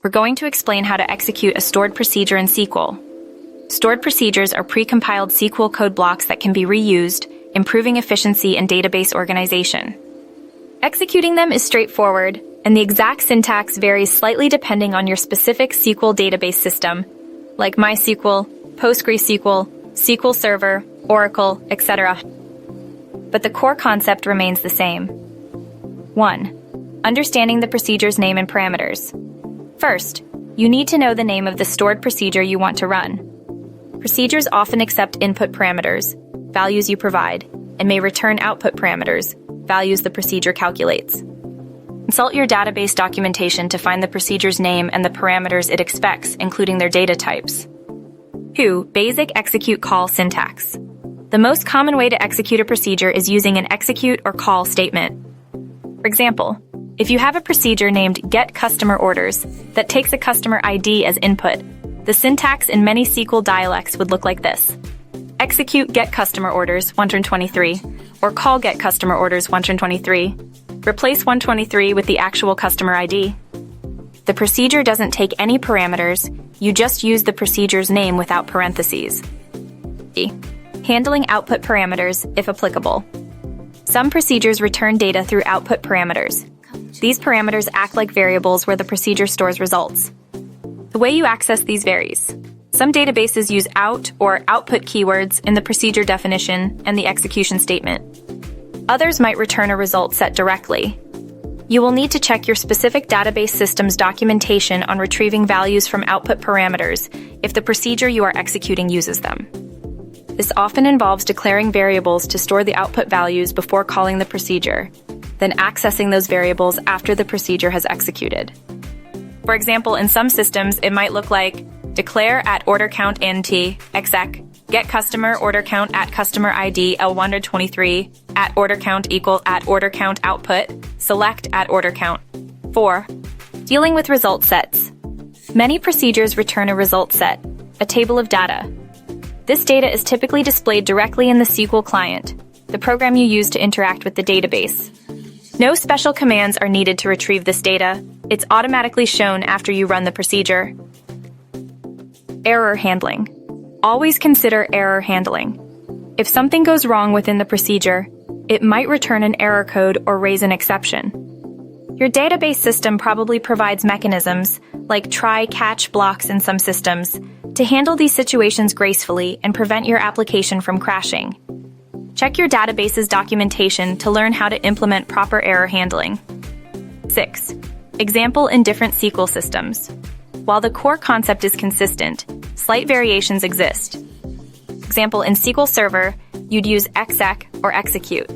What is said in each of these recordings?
we're going to explain how to execute a stored procedure in SQL. Stored procedures are precompiled SQL code blocks that can be reused, improving efficiency and database organization. Executing them is straightforward, and the exact syntax varies slightly depending on your specific SQL database system, like MySQL, PostgreSQL, SQL Server, Oracle, etc. But the core concept remains the same. 1. Understanding the procedure's name and parameters. First, you need to know the name of the stored procedure you want to run. Procedures often accept input parameters, values you provide, and may return output parameters, values the procedure calculates. Consult your database documentation to find the procedure's name and the parameters it expects, including their data types. 2. Basic execute call syntax. The most common way to execute a procedure is using an execute or call statement. For example, if you have a procedure named getCustomerOrders that takes a customer ID as input, the syntax in many SQL dialects would look like this: execute getCustomerOrders 123, or call getCustomerOrders 123. Replace 123 with the actual customer ID. The procedure doesn't take any parameters, you just use the procedure's name without parentheses. B. Handling output parameters, if applicable. Some procedures return data through output parameters. These parameters act like variables where the procedure stores results. The way you access these varies. Some databases use out or output keywords in the procedure definition and the execution statement. Others might return a result set directly. You will need to check your specific database system's documentation on retrieving values from output parameters if the procedure you are executing uses them. This often involves declaring variables to store the output values before calling the procedure, then accessing those variables after the procedure has executed. For example, in some systems, it might look like declare at order count int exec, get customer order count at customer ID L123, at order count equal at order count output, select at order count. 4. Dealing with result sets. Many procedures return a result set, a table of data. This data is typically displayed directly in the SQL client, the program you use to interact with the database. No special commands are needed to retrieve this data. It's automatically shown after you run the procedure. Error handling. Always consider error handling. If something goes wrong within the procedure, it might return an error code or raise an exception. Your database system probably provides mechanisms, like try-catch blocks in some systems, to handle these situations gracefully and prevent your application from crashing. Check your database's documentation to learn how to implement proper error handling. 6. Example in different SQL systems. While the core concept is consistent, slight variations exist. Example, in SQL Server, you'd use exec or execute.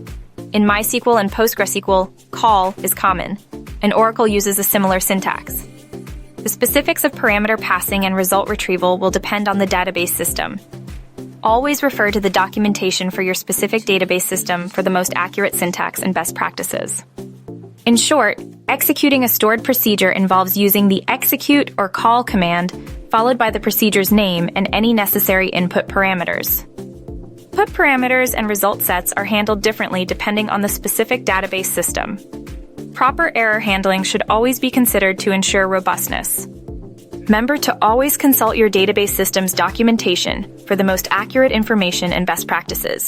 In MySQL and PostgreSQL, call is common, and Oracle uses a similar syntax. The specifics of parameter passing and result retrieval will depend on the database system. Always refer to the documentation for your specific database system for the most accurate syntax and best practices. In short, executing a stored procedure involves using the execute or call command followed by the procedure's name and any necessary input parameters. Input parameters and result sets are handled differently depending on the specific database system. Proper error handling should always be considered to ensure robustness. Remember to always consult your database system's documentation for the most accurate information and best practices.